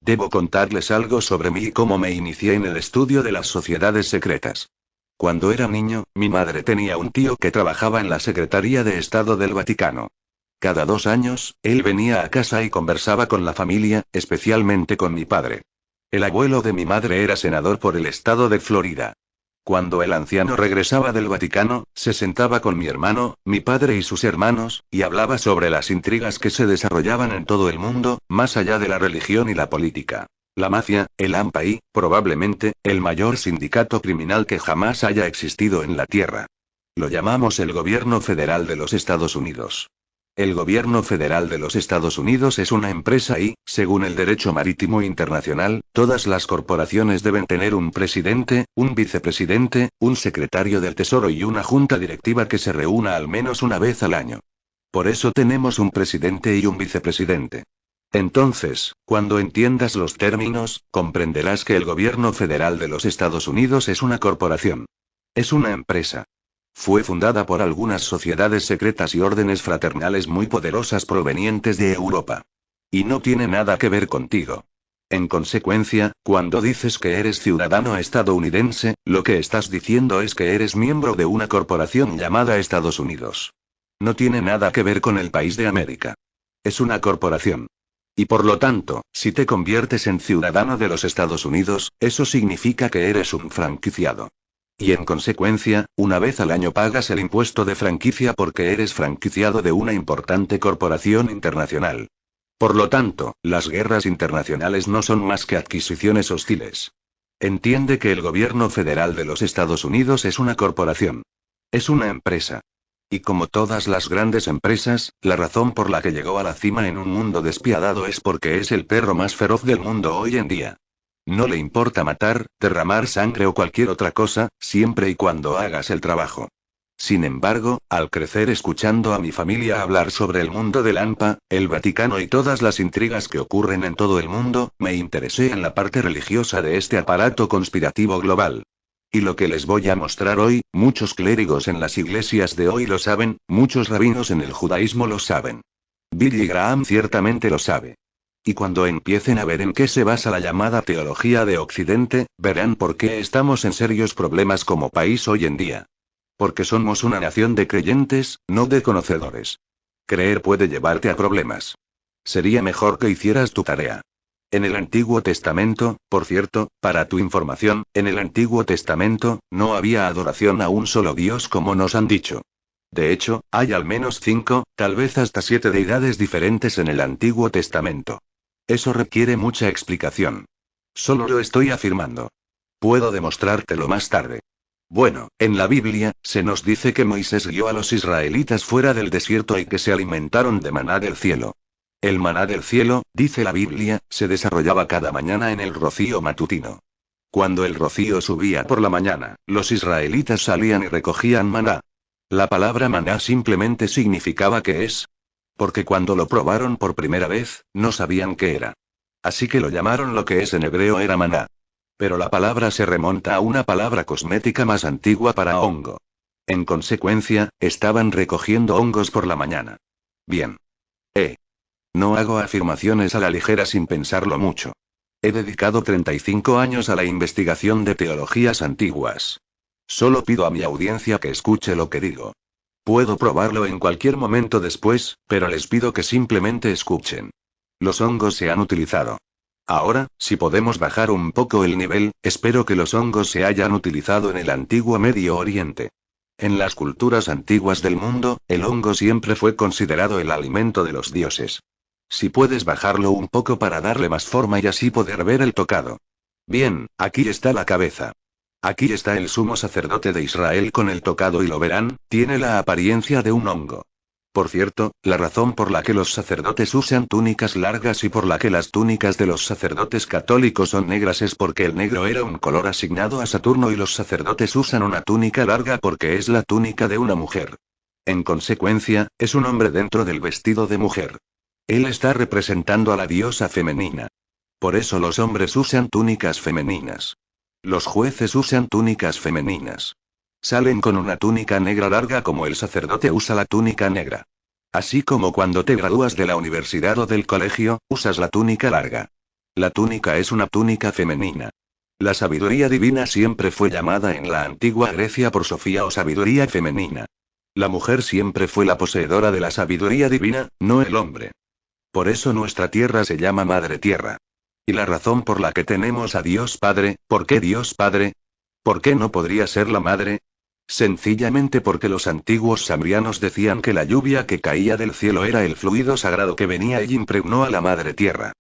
Debo contarles algo sobre mí y cómo me inicié en el estudio de las sociedades secretas. Cuando era niño, mi madre tenía un tío que trabajaba en la Secretaría de Estado del Vaticano. Cada 2 años, él venía a casa y conversaba con la familia, especialmente con mi padre. El abuelo de mi madre era senador por el estado de Florida. Cuando el anciano regresaba del Vaticano, se sentaba con mi hermano, mi padre y sus hermanos, y hablaba sobre las intrigas que se desarrollaban en todo el mundo, más allá de la religión y la política. La mafia, el AMPA y, probablemente, el mayor sindicato criminal que jamás haya existido en la Tierra. Lo llamamos el Gobierno Federal de los Estados Unidos. El Gobierno Federal de los Estados Unidos es una empresa y, según el derecho marítimo internacional, todas las corporaciones deben tener un presidente, un vicepresidente, un secretario del Tesoro y una junta directiva que se reúna al menos una vez al año. Por eso tenemos un presidente y un vicepresidente. Entonces, cuando entiendas los términos, comprenderás que el Gobierno Federal de los Estados Unidos es una corporación. Es una empresa. Fue fundada por algunas sociedades secretas y órdenes fraternales muy poderosas provenientes de Europa. Y no tiene nada que ver contigo. En consecuencia, cuando dices que eres ciudadano estadounidense, lo que estás diciendo es que eres miembro de una corporación llamada Estados Unidos. No tiene nada que ver con el país de América. Es una corporación. Y por lo tanto, si te conviertes en ciudadano de los Estados Unidos, eso significa que eres un franquiciado. Y en consecuencia, una vez al año pagas el impuesto de franquicia porque eres franquiciado de una importante corporación internacional. Por lo tanto, las guerras internacionales no son más que adquisiciones hostiles. Entiende que el gobierno federal de los Estados Unidos es una corporación. Es una empresa. Y como todas las grandes empresas, la razón por la que llegó a la cima en un mundo despiadado es porque es el perro más feroz del mundo hoy en día. No le importa matar, derramar sangre o cualquier otra cosa, siempre y cuando hagas el trabajo. Sin embargo, al crecer escuchando a mi familia hablar sobre el mundo del AMPA, el Vaticano y todas las intrigas que ocurren en todo el mundo, me interesé en la parte religiosa de este aparato conspirativo global. Y lo que les voy a mostrar hoy, muchos clérigos en las iglesias de hoy lo saben, muchos rabinos en el judaísmo lo saben. Billy Graham ciertamente lo sabe. Y cuando empiecen a ver en qué se basa la llamada teología de Occidente, verán por qué estamos en serios problemas como país hoy en día. Porque somos una nación de creyentes, no de conocedores. Creer puede llevarte a problemas. Sería mejor que hicieras tu tarea. En el Antiguo Testamento, por cierto, para tu información, en el Antiguo Testamento, no había adoración a un solo Dios como nos han dicho. De hecho, hay al menos 5, tal vez hasta 7 deidades diferentes en el Antiguo Testamento. Eso requiere mucha explicación. Solo lo estoy afirmando. Puedo demostrártelo más tarde. Bueno, en la Biblia, se nos dice que Moisés guió a los israelitas fuera del desierto y que se alimentaron de maná del cielo. El maná del cielo, dice la Biblia, se desarrollaba cada mañana en el rocío matutino. Cuando el rocío subía por la mañana, los israelitas salían y recogían maná. La palabra maná simplemente significaba ¿qué es? Porque cuando lo probaron por primera vez, no sabían qué era. Así que lo llamaron lo que es en hebreo era maná. Pero la palabra se remonta a una palabra cosmética más antigua para hongo. En consecuencia, estaban recogiendo hongos por la mañana. Bien. No hago afirmaciones a la ligera sin pensarlo mucho. He dedicado 35 años a la investigación de teologías antiguas. Solo pido a mi audiencia que escuche lo que digo. Puedo probarlo en cualquier momento después, pero les pido que simplemente escuchen. Los hongos se han utilizado. Ahora, si podemos bajar un poco el nivel, espero que los hongos se hayan utilizado en el antiguo Medio Oriente. En las culturas antiguas del mundo, el hongo siempre fue considerado el alimento de los dioses. Si puedes bajarlo un poco para darle más forma y así poder ver el tocado. Bien, aquí está la cabeza. Aquí está el sumo sacerdote de Israel con el tocado y lo verán, tiene la apariencia de un hongo. Por cierto, la razón por la que los sacerdotes usan túnicas largas y por la que las túnicas de los sacerdotes católicos son negras es porque el negro era un color asignado a Saturno y los sacerdotes usan una túnica larga porque es la túnica de una mujer. En consecuencia, es un hombre dentro del vestido de mujer. Él está representando a la diosa femenina. Por eso los hombres usan túnicas femeninas. Los jueces usan túnicas femeninas. Salen con una túnica negra larga como el sacerdote usa la túnica negra. Así como cuando te gradúas de la universidad o del colegio, usas la túnica larga. La túnica es una túnica femenina. La sabiduría divina siempre fue llamada en la antigua Grecia por Sofía o sabiduría femenina. La mujer siempre fue la poseedora de la sabiduría divina, no el hombre. Por eso nuestra tierra se llama Madre Tierra. Y la razón por la que tenemos a Dios Padre, ¿por qué Dios Padre? ¿Por qué no podría ser la madre? Sencillamente porque los antiguos samrianos decían que la lluvia que caía del cielo era el fluido sagrado que venía y impregnó a la Madre Tierra.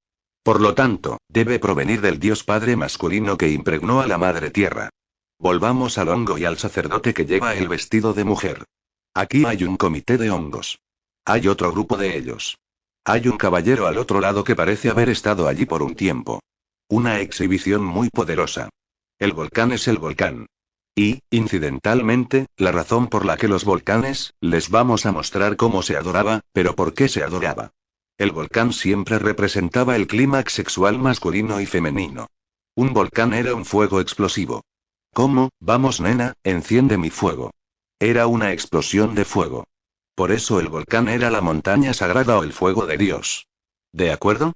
Por lo tanto, debe provenir del Dios Padre masculino que impregnó a la Madre Tierra. Volvamos al hongo y al sacerdote que lleva el vestido de mujer. Aquí hay un comité de hongos. Hay otro grupo de ellos. Hay un caballero al otro lado que parece haber estado allí por un tiempo. Una exhibición muy poderosa. El volcán es el volcán. Y, incidentalmente, la razón por la que los volcanes, les vamos a mostrar cómo se adoraba, pero por qué se adoraba. El volcán siempre representaba el clímax sexual masculino y femenino. Un volcán era un fuego explosivo. ¿Cómo? Vamos nena, enciende mi fuego. Era una explosión de fuego. Por eso el volcán era la montaña sagrada o el fuego de Dios. ¿De acuerdo?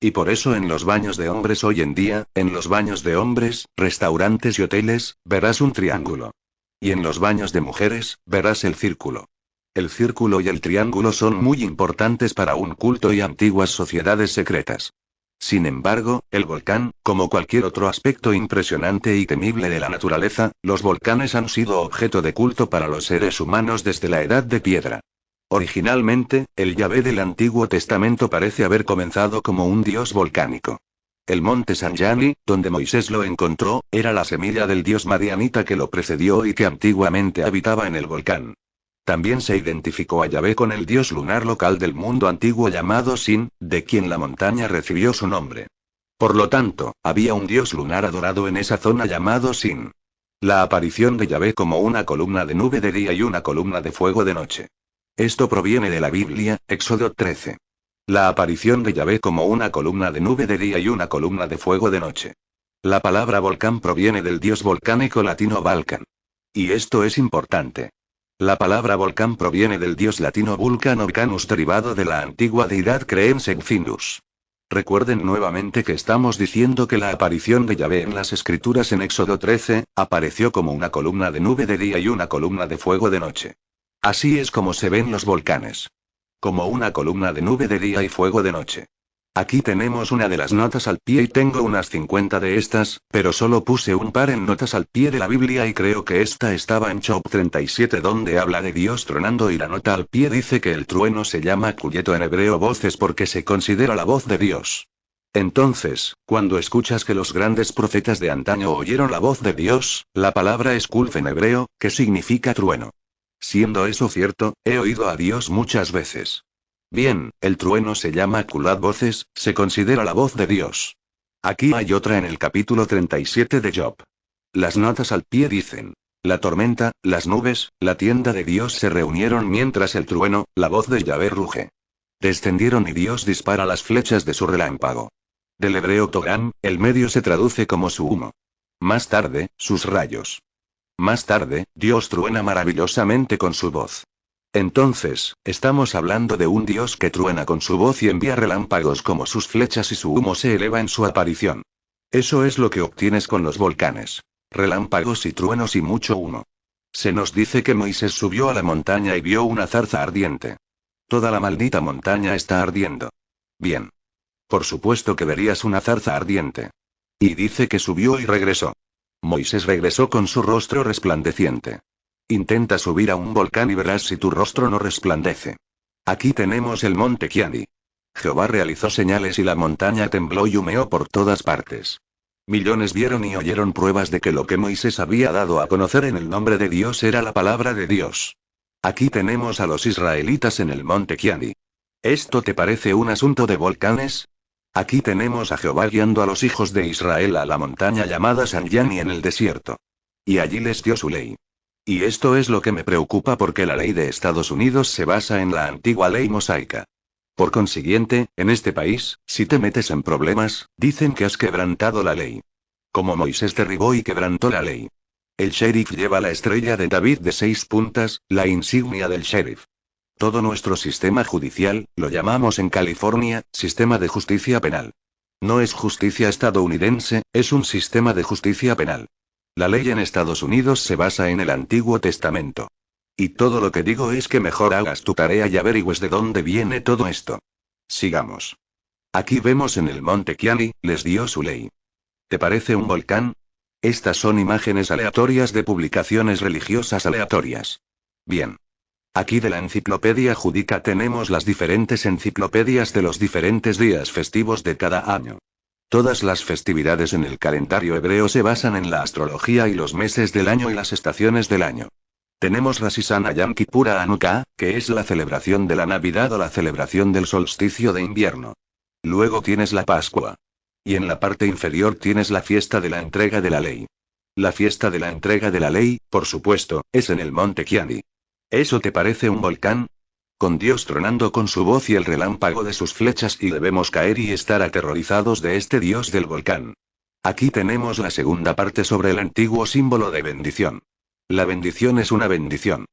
Y por eso en los baños de hombres hoy en día, en los baños de hombres, restaurantes y hoteles, verás un triángulo. Y en los baños de mujeres, verás el círculo. El círculo y el triángulo son muy importantes para un culto y antiguas sociedades secretas. Sin embargo, el volcán, como cualquier otro aspecto impresionante y temible de la naturaleza, los volcanes han sido objeto de culto para los seres humanos desde la Edad de Piedra. Originalmente, el Yahvé del Antiguo Testamento parece haber comenzado como un dios volcánico. El monte Sanyani, donde Moisés lo encontró, era la semilla del dios madianita que lo precedió y que antiguamente habitaba en el volcán. También se identificó a Yahvé con el dios lunar local del mundo antiguo llamado Sin, de quien la montaña recibió su nombre. Por lo tanto, había un dios lunar adorado en esa zona llamado Sin. La aparición de Yahvé como una columna de nube de día y una columna de fuego de noche. Esto proviene de la Biblia, Éxodo 13. La aparición de Yahvé como una columna de nube de día y una columna de fuego de noche. La palabra volcán proviene del dios volcánico latino Vulcan. Y esto es importante. La palabra volcán proviene del dios latino Vulcan o Vulcanus derivado de la antigua deidad creense en Findus. Recuerden nuevamente que estamos diciendo que la aparición de Yahvé en las escrituras en Éxodo 13, apareció como una columna de nube de día y una columna de fuego de noche. Así es como se ven los volcanes. Como una columna de nube de día y fuego de noche. Aquí tenemos una de las notas al pie y tengo unas 50 de estas, pero solo puse un par en notas al pie de la Biblia y creo que esta estaba en Job 37 donde habla de Dios tronando y la nota al pie dice que el trueno se llama Kuyeto en hebreo voces porque se considera la voz de Dios. Entonces, cuando escuchas que los grandes profetas de antaño oyeron la voz de Dios, la palabra es kulf en hebreo, que significa trueno. Siendo eso cierto, he oído a Dios muchas veces. Bien, el trueno se llama Kulat voces, se considera la voz de Dios. Aquí hay otra en el capítulo 37 de Job. Las notas al pie dicen: la tormenta, las nubes, la tienda de Dios se reunieron mientras el trueno, la voz de Yahvé ruge. Descendieron y Dios dispara las flechas de su relámpago. Del hebreo Togam, el medio se traduce como su humo. Más tarde, sus rayos. Más tarde, Dios truena maravillosamente con su voz. Entonces, estamos hablando de un Dios que truena con su voz y envía relámpagos como sus flechas y su humo se eleva en su aparición. Eso es lo que obtienes con los volcanes. Relámpagos y truenos y mucho humo. Se nos dice que Moisés subió a la montaña y vio una zarza ardiente. Toda la maldita montaña está ardiendo. Bien. Por supuesto que verías una zarza ardiente. Y dice que subió y regresó. Moisés regresó con su rostro resplandeciente. Intenta subir a un volcán y verás si tu rostro no resplandece. Aquí tenemos el monte Kiani. Jehová realizó señales y la montaña tembló y humeó por todas partes. Millones vieron y oyeron pruebas de que lo que Moisés había dado a conocer en el nombre de Dios era la palabra de Dios. Aquí tenemos a los israelitas en el monte Kiani. ¿Esto te parece un asunto de volcanes? Aquí tenemos a Jehová guiando a los hijos de Israel a la montaña llamada Sanyani en el desierto. Y allí les dio su ley. Y esto es lo que me preocupa porque la ley de Estados Unidos se basa en la antigua ley mosaica. Por consiguiente, en este país, si te metes en problemas, dicen que has quebrantado la ley. Como Moisés derribó y quebrantó la ley. El sheriff lleva la estrella de David de 6 puntas, la insignia del sheriff. Todo nuestro sistema judicial, lo llamamos en California, sistema de justicia penal. No es justicia estadounidense, es un sistema de justicia penal. La ley en Estados Unidos se basa en el Antiguo Testamento. Y todo lo que digo es que mejor hagas tu tarea y averigües de dónde viene todo esto. Sigamos. Aquí vemos en el monte Kiali, les dio su ley. ¿Te parece un volcán? Estas son imágenes aleatorias de publicaciones religiosas aleatorias. Bien. Aquí de la enciclopedia judía tenemos las diferentes enciclopedias de los diferentes días festivos de cada año. Todas las festividades en el calendario hebreo se basan en la astrología y los meses del año y las estaciones del año. Tenemos Rosh Hashanah Yom Kippur Hanukkah, que es la celebración de la Navidad o la celebración del solsticio de invierno. Luego tienes la Pascua. Y en la parte inferior tienes la fiesta de la entrega de la ley. La fiesta de la entrega de la ley, por supuesto, es en el monte Kiali. ¿Eso te parece un volcán? Con Dios tronando con su voz y el relámpago de sus flechas y debemos caer y estar aterrorizados de este Dios del volcán. Aquí tenemos la segunda parte sobre el antiguo símbolo de bendición. La bendición es una bendición.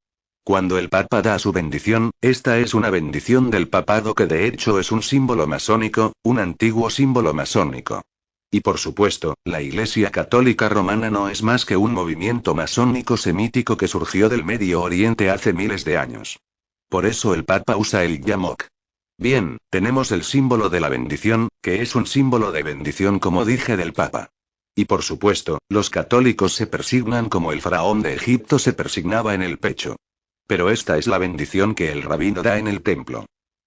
Cuando el Papa da su bendición, esta es una bendición del papado que de hecho es un símbolo masónico, un antiguo símbolo masónico. Y por supuesto, la Iglesia Católica Romana no es más que un movimiento masónico semítico que surgió del Medio Oriente hace miles de años. Por eso el Papa usa el yamok. Bien, tenemos el símbolo de la bendición, que es un símbolo de bendición como dije del Papa. Y por supuesto, los católicos se persignan como el faraón de Egipto se persignaba en el pecho. Pero esta es la bendición que el rabino da en el templo.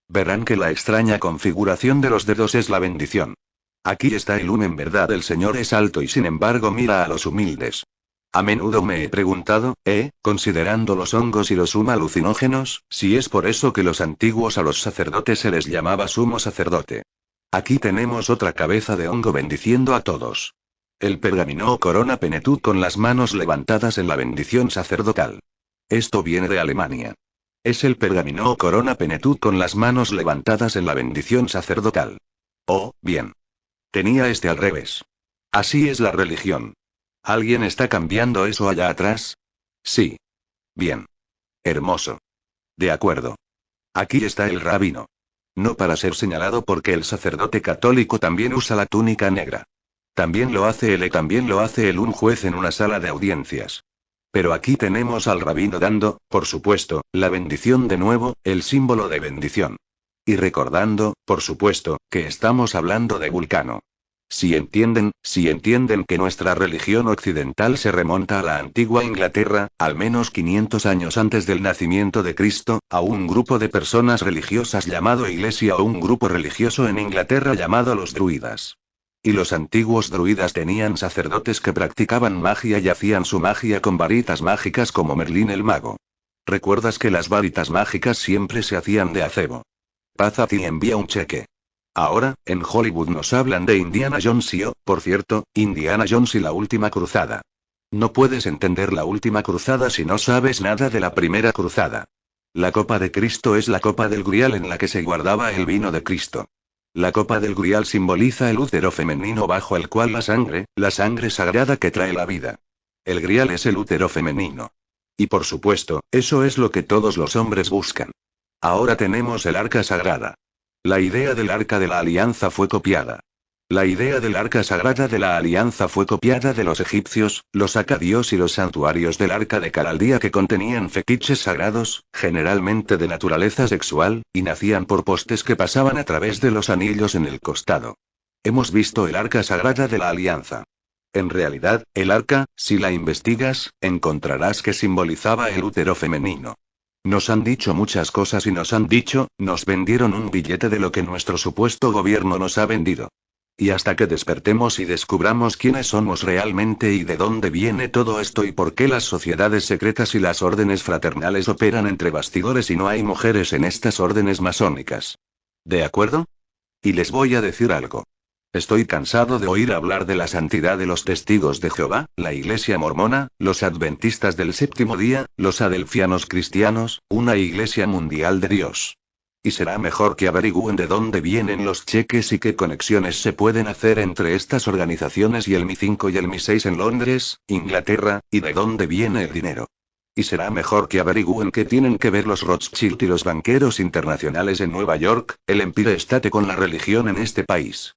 Verán que la extraña configuración de los dedos es la bendición. Aquí está el en verdad el Señor es alto y sin embargo mira a los humildes. A menudo me he preguntado, considerando los hongos y los alucinógenos, si es por eso que los antiguos a los sacerdotes se les llamaba sumo sacerdote. Aquí tenemos otra cabeza de hongo bendiciendo a todos. El pergamino o corona penetut con las manos levantadas en la bendición sacerdotal. Esto viene de Alemania. Es el pergamino o corona penetut con las manos levantadas en la bendición sacerdotal. Oh, bien. Tenía este al revés. Así es la religión. ¿Alguien está cambiando eso allá atrás? Sí. Bien. Hermoso. De acuerdo. Aquí está el rabino. No para ser señalado porque el sacerdote católico también usa la túnica negra. También lo hace un juez en una sala de audiencias. Pero aquí tenemos al rabino dando, por supuesto, la bendición de nuevo, el símbolo de bendición. Y recordando, por supuesto, que estamos hablando de Vulcano. Si entienden que nuestra religión occidental se remonta a la antigua Inglaterra, al menos 500 años antes del nacimiento de Cristo, a un grupo de personas religiosas llamado Iglesia o un grupo religioso en Inglaterra llamado los druidas. Y los antiguos druidas tenían sacerdotes que practicaban magia y hacían su magia con varitas mágicas como Merlín el mago. ¿Recuerdas que las varitas mágicas siempre se hacían de acebo? Paz a ti envía un cheque. Ahora, en Hollywood nos hablan de Indiana Jones y por cierto, Indiana Jones y la última cruzada. No puedes entender la última cruzada si no sabes nada de la primera cruzada. La copa de Cristo es la copa del Grial en la que se guardaba el vino de Cristo. La copa del Grial simboliza el útero femenino bajo el cual la sangre sagrada que trae la vida. El Grial es el útero femenino. Y por supuesto, eso es lo que todos los hombres buscan. Ahora tenemos el arca sagrada. La idea del arca de la alianza fue copiada. La idea del arca sagrada de la alianza fue copiada de los egipcios, los acadios y los santuarios del arca de Caldea que contenían fetiches sagrados, generalmente de naturaleza sexual, y nacían por postes que pasaban a través de los anillos en el costado. Hemos visto el arca sagrada de la alianza. En realidad, el arca, si la investigas, encontrarás que simbolizaba el útero femenino. Nos han dicho muchas cosas y nos vendieron un billete de lo que nuestro supuesto gobierno nos ha vendido. Y hasta que despertemos y descubramos quiénes somos realmente y de dónde viene todo esto y por qué las sociedades secretas y las órdenes fraternales operan entre bastidores y no hay mujeres en estas órdenes masónicas. ¿De acuerdo? Y les voy a decir algo. Estoy cansado de oír hablar de la santidad de los testigos de Jehová, la iglesia mormona, los adventistas del séptimo día, los adelfianos cristianos, una iglesia mundial de Dios. Y será mejor que averigüen de dónde vienen los cheques y qué conexiones se pueden hacer entre estas organizaciones y el Mi-5 y el Mi-6 en Londres, Inglaterra, y de dónde viene el dinero. Y será mejor que averigüen qué tienen que ver los Rothschild y los banqueros internacionales en Nueva York, el Empire State con la religión en este país.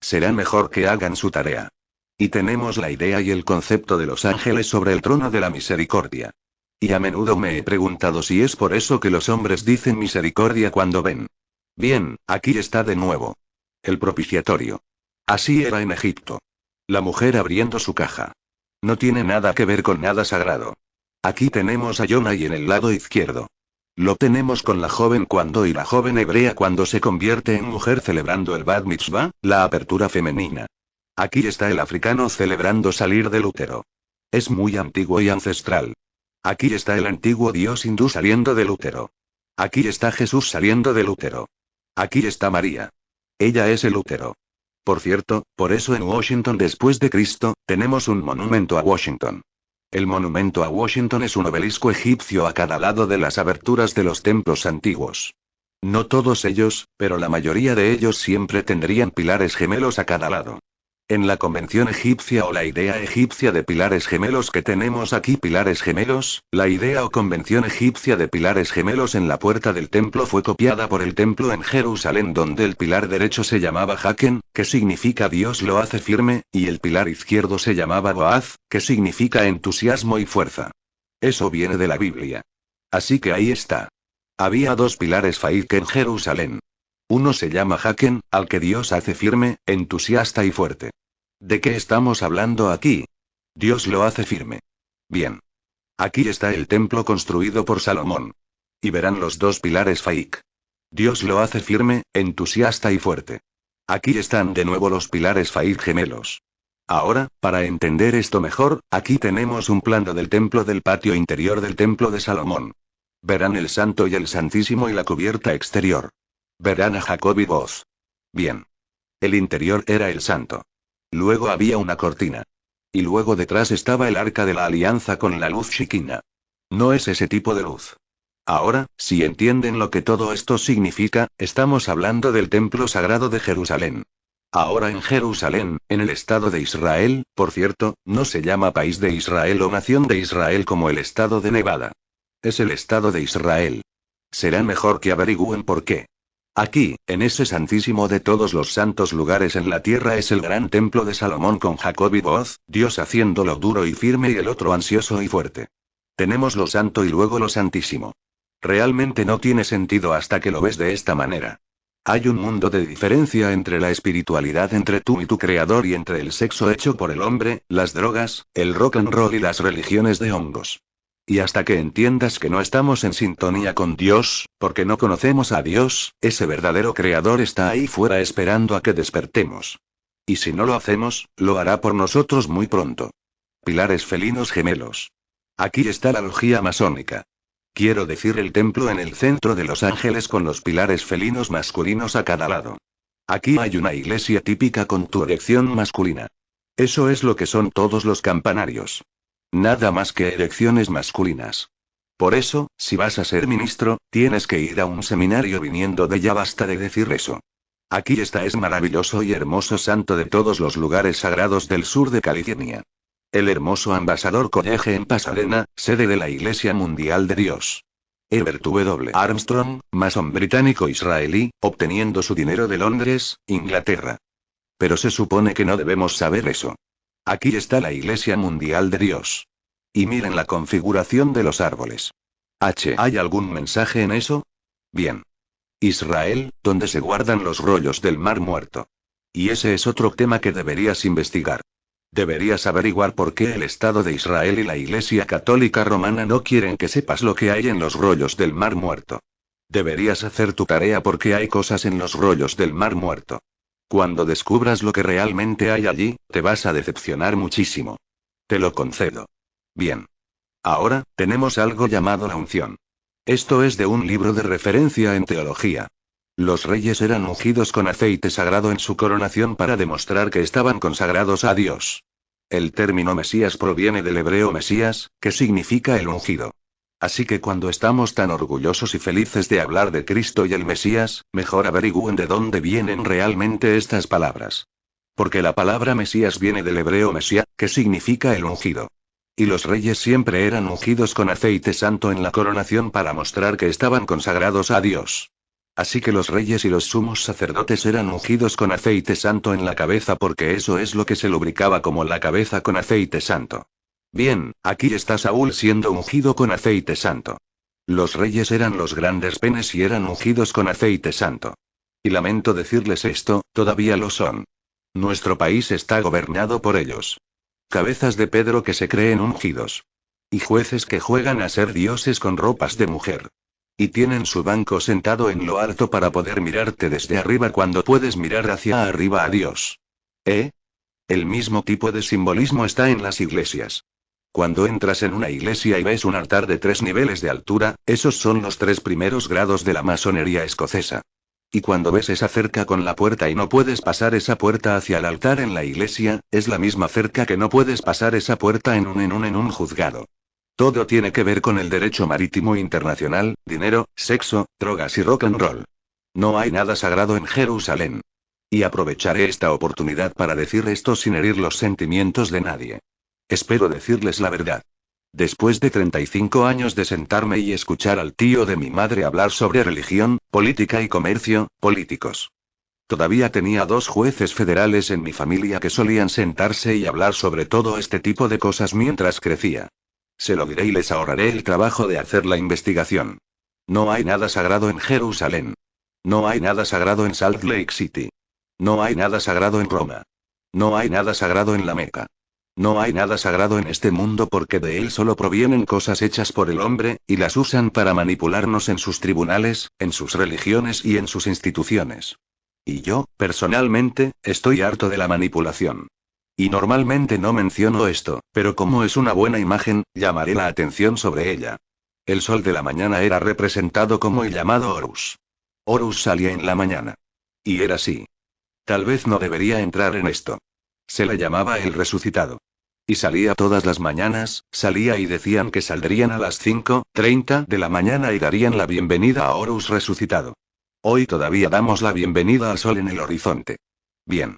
Será mejor que hagan su tarea. Y tenemos la idea y el concepto de los ángeles sobre el trono de la misericordia. Y a menudo me he preguntado si es por eso que los hombres dicen misericordia cuando ven. Bien, aquí está de nuevo. El propiciatorio. Así era en Egipto. La mujer abriendo su caja. No tiene nada que ver con nada sagrado. Aquí tenemos a Jonah en el lado izquierdo. Lo tenemos con la joven cuando y la joven hebrea cuando se convierte en mujer celebrando el Bat Mitzvah, la apertura femenina. Aquí está el africano celebrando salir del útero. Es muy antiguo y ancestral. Aquí está el antiguo dios hindú saliendo del útero. Aquí está Jesús saliendo del útero. Aquí está María. Ella es el útero. Por cierto, por eso en Washington después de Cristo, tenemos un monumento a Washington. El monumento a Washington es un obelisco egipcio a cada lado de las aberturas de los templos antiguos. No todos ellos, pero la mayoría de ellos siempre tendrían pilares gemelos a cada lado. En la convención egipcia o la idea egipcia de pilares gemelos que tenemos aquí pilares gemelos, la idea o convención egipcia de pilares gemelos en la puerta del templo fue copiada por el templo en Jerusalén donde el pilar derecho se llamaba Haken, que significa Dios lo hace firme, y el pilar izquierdo se llamaba Boaz, que significa entusiasmo y fuerza. Eso viene de la Biblia. Así que ahí está. Había dos pilares Faik en Jerusalén. Uno se llama Haken, al que Dios hace firme, entusiasta y fuerte. ¿De qué estamos hablando aquí? Dios lo hace firme. Bien. Aquí está el templo construido por Salomón. Y verán los dos pilares Faik. Dios lo hace firme, entusiasta y fuerte. Aquí están de nuevo los pilares Faik gemelos. Ahora, para entender esto mejor, aquí tenemos un plano del templo del patio interior del templo de Salomón. Verán el santo y el santísimo y la cubierta exterior. Verán a Jacob y Boaz. Bien. El interior era el santo. Luego había una cortina. Y luego detrás estaba el arca de la alianza con la luz Shekinah. No es ese tipo de luz. Ahora, si entienden lo que todo esto significa, estamos hablando del templo sagrado de Jerusalén. Ahora en Jerusalén, en el estado de Israel, por cierto, no se llama país de Israel o nación de Israel como el estado de Nevada. Es el estado de Israel. Será mejor que averigüen por qué. Aquí, en ese santísimo de todos los santos lugares en la tierra es el gran templo de Salomón con Jacob y Boaz, Dios haciéndolo duro y firme y el otro ansioso y fuerte. Tenemos lo santo y luego lo santísimo. Realmente no tiene sentido hasta que lo ves de esta manera. Hay un mundo de diferencia entre la espiritualidad entre tú y tu creador y entre el sexo hecho por el hombre, las drogas, el rock and roll y las religiones de hongos. Y hasta que entiendas que no estamos en sintonía con Dios, porque no conocemos a Dios, ese verdadero creador está ahí fuera esperando a que despertemos. Y si no lo hacemos, lo hará por nosotros muy pronto. Pilares felinos gemelos. Aquí está la logía masónica. Quiero decir el templo en el centro de Los Ángeles con los pilares felinos masculinos a cada lado. Aquí hay una iglesia típica con tu erección masculina. Eso es lo que son todos los campanarios. Nada más que erecciones masculinas. Por eso, si vas a ser ministro, tienes que ir a un seminario viniendo de ya basta de decir eso. Aquí está es maravilloso y hermoso santo de todos los lugares sagrados del sur de California. El hermoso ambasador College en Pasadena, sede de la Iglesia Mundial de Dios. Herbert W. Armstrong, masón británico-israelí, obteniendo su dinero de Londres, Inglaterra. Pero se supone que no debemos saber eso. Aquí está la Iglesia Mundial de Dios. Y miren la configuración de los árboles. ¿Hay algún mensaje en eso? Bien. Israel, donde se guardan los rollos del Mar Muerto. Y ese es otro tema que deberías investigar. Deberías averiguar por qué el Estado de Israel y la Iglesia Católica Romana no quieren que sepas lo que hay en los rollos del Mar Muerto. Deberías hacer tu tarea porque hay cosas en los rollos del Mar Muerto. Cuando descubras lo que realmente hay allí, te vas a decepcionar muchísimo. Te lo concedo. Bien. Ahora, tenemos algo llamado la unción. Esto es de un libro de referencia en teología. Los reyes eran ungidos con aceite sagrado en su coronación para demostrar que estaban consagrados a Dios. El término Mesías proviene del hebreo Mesías, que significa el ungido. Así que cuando estamos tan orgullosos y felices de hablar de Cristo y el Mesías, mejor averigüen de dónde vienen realmente estas palabras. Porque la palabra Mesías viene del hebreo Mesía, que significa el ungido. Y los reyes siempre eran ungidos con aceite santo en la coronación para mostrar que estaban consagrados a Dios. Así que los reyes y los sumos sacerdotes eran ungidos con aceite santo en la cabeza porque eso es lo que se lubricaba como la cabeza con aceite santo. Bien, aquí está Saúl siendo ungido con aceite santo. Los reyes eran los grandes penes y eran ungidos con aceite santo. Y lamento decirles esto, todavía lo son. Nuestro país está gobernado por ellos. Cabezas de Pedro que se creen ungidos. Y jueces que juegan a ser dioses con ropas de mujer. Y tienen su banco sentado en lo alto para poder mirarte desde arriba cuando puedes mirar hacia arriba a Dios. ¿Eh? El mismo tipo de simbolismo está en las iglesias. Cuando entras en una iglesia y ves un altar de 3 niveles de altura, esos son los 3 primeros grados de la masonería escocesa. Y cuando ves esa cerca con la puerta y no puedes pasar esa puerta hacia el altar en la iglesia, es la misma cerca que no puedes pasar esa puerta en un juzgado. Todo tiene que ver con el derecho marítimo internacional, dinero, sexo, drogas y rock and roll. No hay nada sagrado en Jerusalén. Y aprovecharé esta oportunidad para decir esto sin herir los sentimientos de nadie. Espero decirles la verdad. Después de 35 años de sentarme y escuchar al tío de mi madre hablar sobre religión, política y comercio, políticos. Todavía tenía 2 jueces federales en mi familia que solían sentarse y hablar sobre todo este tipo de cosas mientras crecía. Se lo diré y les ahorraré el trabajo de hacer la investigación. No hay nada sagrado en Jerusalén. No hay nada sagrado en Salt Lake City. No hay nada sagrado en Roma. No hay nada sagrado en la Meca. No hay nada sagrado en este mundo porque de él solo provienen cosas hechas por el hombre, y las usan para manipularnos en sus tribunales, en sus religiones y en sus instituciones. Y yo, personalmente, estoy harto de la manipulación. Y normalmente no menciono esto, pero como es una buena imagen, llamaré la atención sobre ella. El sol de la mañana era representado como el llamado Horus. Horus salía en la mañana. Y era así. Tal vez no debería entrar en esto. Se le llamaba el resucitado. Y salía todas las mañanas, salía y decían que saldrían a las 5:30 de la mañana y darían la bienvenida a Horus resucitado. Hoy todavía damos la bienvenida al sol en el horizonte. Bien.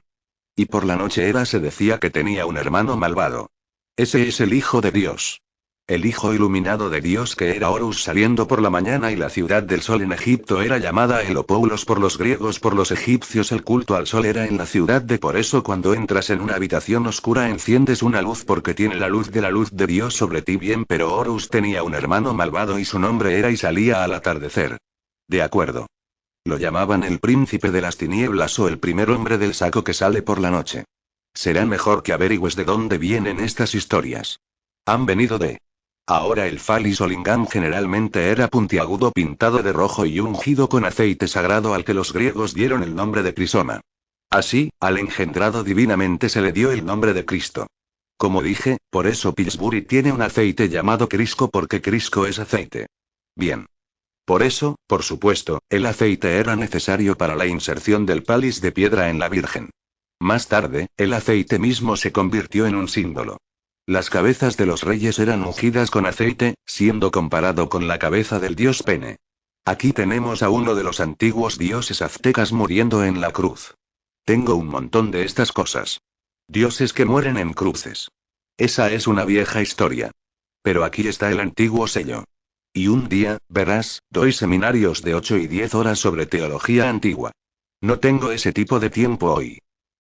Y por la noche se decía que tenía un hermano malvado. Ese es el Hijo de Dios. El Hijo iluminado de Dios que era Horus saliendo por la mañana y la ciudad del sol en Egipto era llamada Helopoulos por los griegos, por los egipcios el culto al sol era en la ciudad de por eso cuando entras en una habitación oscura enciendes una luz porque tiene la luz de Dios sobre ti bien pero Horus tenía un hermano malvado y su nombre era y salía al atardecer. De acuerdo. Lo llamaban el príncipe de las tinieblas o el primer hombre del saco que sale por la noche. Será mejor que averigües de dónde vienen estas historias. Han venido de... Ahora el Phallus o lingam generalmente era puntiagudo pintado de rojo y ungido con aceite sagrado al que los griegos dieron el nombre de crisoma. Así, al engendrado divinamente se le dio el nombre de Cristo. Como dije, por eso Pillsbury tiene un aceite llamado Crisco porque Crisco es aceite. Bien. Por eso, por supuesto, el aceite era necesario para la inserción del cáliz de piedra en la Virgen. Más tarde, el aceite mismo se convirtió en un símbolo. Las cabezas de los reyes eran ungidas con aceite, siendo comparado con la cabeza del dios Pene. Aquí tenemos a uno de los antiguos dioses aztecas muriendo en la cruz. Tengo un montón de estas cosas. Dioses que mueren en cruces. Esa es una vieja historia. Pero aquí está el antiguo sello. Y un día, verás, doy seminarios de 8 y 10 horas sobre teología antigua. No tengo ese tipo de tiempo hoy.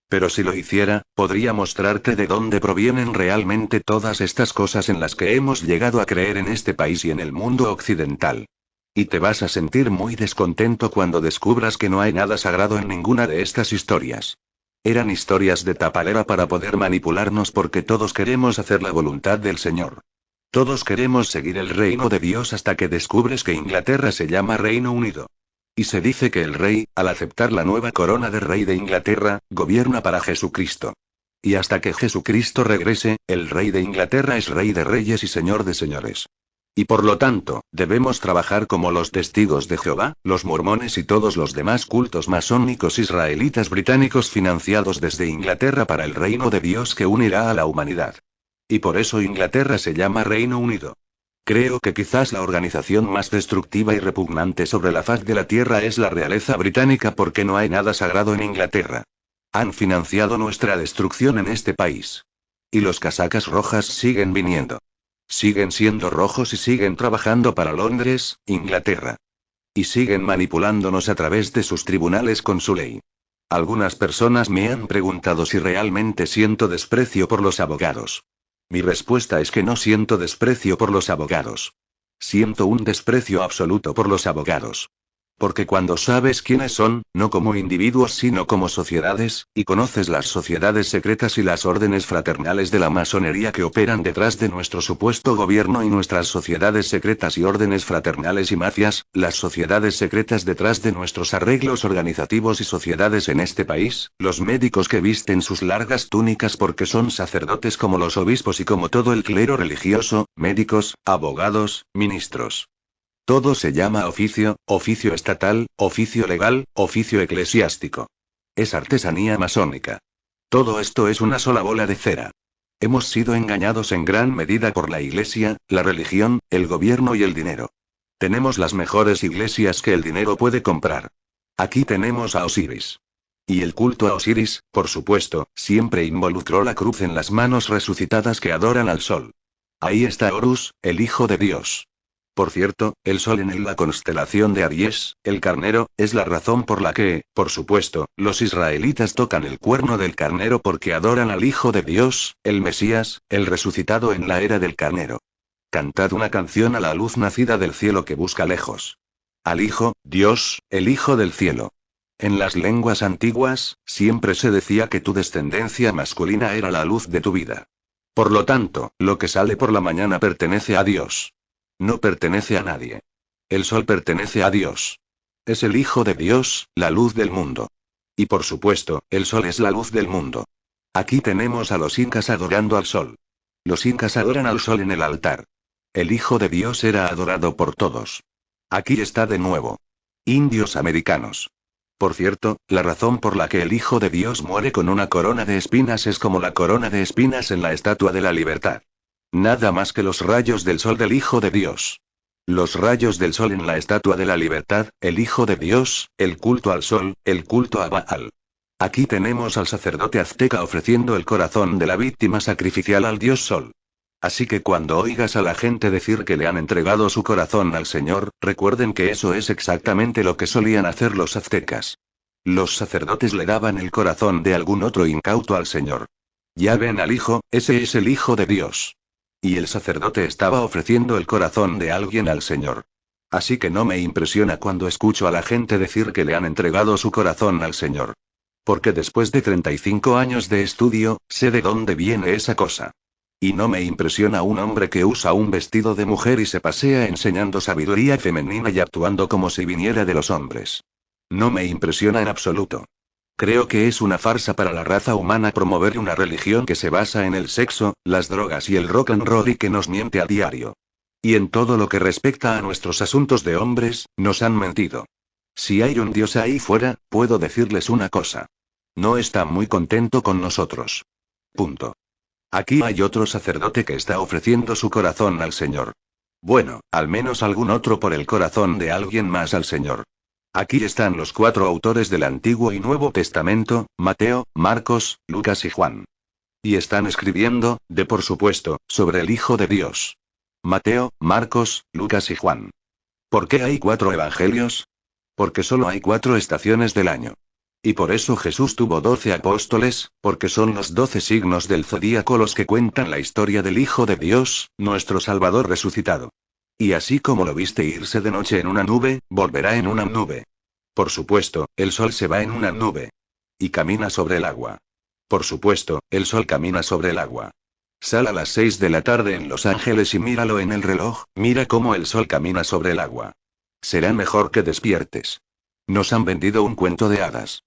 Pero si lo hiciera, podría mostrarte de dónde provienen realmente todas estas cosas en las que hemos llegado a creer en este país y en el mundo occidental. Y te vas a sentir muy descontento cuando descubras que no hay nada sagrado en ninguna de estas historias. Eran historias de tapalera para poder manipularnos porque todos queremos hacer la voluntad del Señor. Todos queremos seguir el reino de Dios hasta que descubres que Inglaterra se llama Reino Unido. Y se dice que el rey, al aceptar la nueva corona de rey de Inglaterra, gobierna para Jesucristo. Y hasta que Jesucristo regrese, el rey de Inglaterra es rey de reyes y señor de señores. Y por lo tanto, debemos trabajar como los testigos de Jehová, los mormones y todos los demás cultos masónicos israelitas británicos financiados desde Inglaterra para el reino de Dios que unirá a la humanidad. Y por eso Inglaterra se llama Reino Unido. Creo que quizás la organización más destructiva y repugnante sobre la faz de la tierra es la realeza británica porque no hay nada sagrado en Inglaterra. Han financiado nuestra destrucción en este país. Y los casacas rojas siguen viniendo. Siguen siendo rojos y siguen trabajando para Londres, Inglaterra. Y siguen manipulándonos a través de sus tribunales con su ley. Algunas personas me han preguntado si realmente siento desprecio por los abogados. Mi respuesta es que no siento desprecio por los abogados. Siento un desprecio absoluto por los abogados. Porque cuando sabes quiénes son, no como individuos sino como sociedades, y conoces las sociedades secretas y las órdenes fraternales de la masonería que operan detrás de nuestro supuesto gobierno y nuestras sociedades secretas y órdenes fraternales y mafias, las sociedades secretas detrás de nuestros arreglos organizativos y sociedades en este país, los médicos que visten sus largas túnicas porque son sacerdotes como los obispos y como todo el clero religioso, médicos, abogados, ministros. Todo se llama oficio, oficio estatal, oficio legal, oficio eclesiástico. Es artesanía masónica. Todo esto es una sola bola de cera. Hemos sido engañados en gran medida por la Iglesia, la religión, el gobierno y el dinero. Tenemos las mejores iglesias que el dinero puede comprar. Aquí tenemos a Osiris. Y el culto a Osiris, por supuesto, siempre involucró la cruz en las manos resucitadas que adoran al sol. Ahí está Horus, el hijo de Dios. Por cierto, el sol en la constelación de Aries, el carnero, es la razón por la que, por supuesto, los israelitas tocan el cuerno del carnero porque adoran al Hijo de Dios, el Mesías, el resucitado en la era del carnero. Cantad una canción a la luz nacida del cielo que busca lejos. Al Hijo, Dios, el Hijo del cielo. En las lenguas antiguas, siempre se decía que tu descendencia masculina era la luz de tu vida. Por lo tanto, lo que sale por la mañana pertenece a Dios. No pertenece a nadie. El sol pertenece a Dios. Es el Hijo de Dios, la luz del mundo. Y por supuesto, el sol es la luz del mundo. Aquí tenemos a los incas adorando al sol. Los incas adoran al sol en el altar. El Hijo de Dios era adorado por todos. Aquí está de nuevo. Indios americanos. Por cierto, la razón por la que el Hijo de Dios muere con una corona de espinas es como la corona de espinas en la Estatua de la Libertad. Nada más que los rayos del sol del Hijo de Dios. Los rayos del sol en la Estatua de la Libertad, el Hijo de Dios, el culto al sol, el culto a Baal. Aquí tenemos al sacerdote azteca ofreciendo el corazón de la víctima sacrificial al dios sol. Así que cuando oigas a la gente decir que le han entregado su corazón al Señor, recuerden que eso es exactamente lo que solían hacer los aztecas. Los sacerdotes le daban el corazón de algún otro incauto al Señor. Ya ven al Hijo, ese es el Hijo de Dios. Y el sacerdote estaba ofreciendo el corazón de alguien al Señor. Así que no me impresiona cuando escucho a la gente decir que le han entregado su corazón al Señor. Porque después de 35 años de estudio, sé de dónde viene esa cosa. Y no me impresiona un hombre que usa un vestido de mujer y se pasea enseñando sabiduría femenina y actuando como si viniera de los hombres. No me impresiona en absoluto. Creo que es una farsa para la raza humana promover una religión que se basa en el sexo, las drogas y el rock and roll y que nos miente a diario. Y en todo lo que respecta a nuestros asuntos de hombres, nos han mentido. Si hay un Dios ahí fuera, puedo decirles una cosa. No está muy contento con nosotros. Punto. Aquí hay otro sacerdote que está ofreciendo su corazón al Señor. Bueno, al menos algún otro por el corazón de alguien más al Señor. Aquí están los 4 autores del Antiguo y Nuevo Testamento, Mateo, Marcos, Lucas y Juan. Y están escribiendo, por supuesto, sobre el Hijo de Dios. Mateo, Marcos, Lucas y Juan. ¿Por qué hay 4 evangelios? Porque solo hay 4 estaciones del año. Y por eso Jesús tuvo 12 apóstoles, porque son los 12 signos del zodíaco los que cuentan la historia del Hijo de Dios, nuestro Salvador resucitado. Y así como lo viste irse de noche en una nube, volverá en una nube. Por supuesto, el sol se va en una nube. Y camina sobre el agua. Por supuesto, el sol camina sobre el agua. Sal a las 6 de la tarde en Los Ángeles y míralo en el reloj, mira cómo el sol camina sobre el agua. Será mejor que despiertes. Nos han vendido un cuento de hadas.